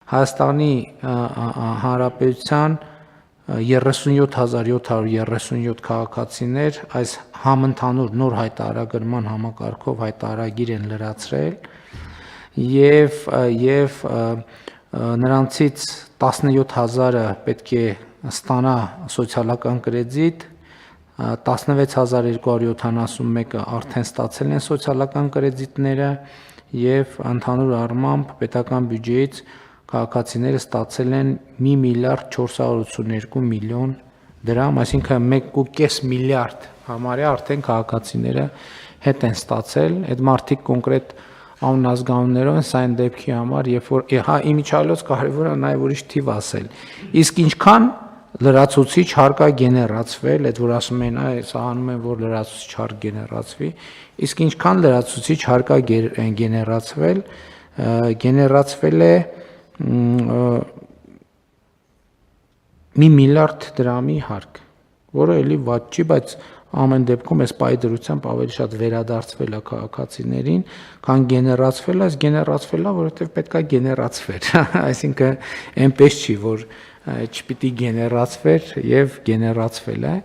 Հայաստանի Հանրապետության 37737 քաղաքացիներ այս համընդհանուր նոր հայտարարագրման համակարգով հայտարարագիր են լրացրել եւ նրանցից 17000-ը պետք է ստանա սոցիալական կրեդիտ, 16271-ը արդեն ստացել են սոցիալական կրեդիտները եւ ընդհանուր առմամբ պետական բյուջեից քաղաքացիները ստացել են 1 միլիարդ 482 միլիոն դրամ, այսինքն 1.5 միլիարդ համարյա արդեն քաղաքացիները հետ են ստացել, այդ մարդիկ կոնկրետ անազգանուններով են, սա այն դեպքի համար, երբ որ իմիջիալոց կարևոր է նաև ուրիշ թիվ ասել, իսկ ինչքան լրացուցիչ հարկ է գեներացվել, այդ որ ասում են, սահանում են, որ լրացուցիչ հարկ գեներացվի, իսկ ինչքան լրացուցիչ հարկ է գեներացվել է 1 միլիարդ դրամի հարկ, որը էլի վատ չի, բայց ամեն դեպքում այս պայդրությամբ ավելի շատ վերադարձվել է քաղաքացիներին, քան գեներացվել է, գեներացվել է, որովհետև պետք է գեներացվեր, այսինքն այնպես չի, որ չպիտի գեներացվեր եւ գեներացվել է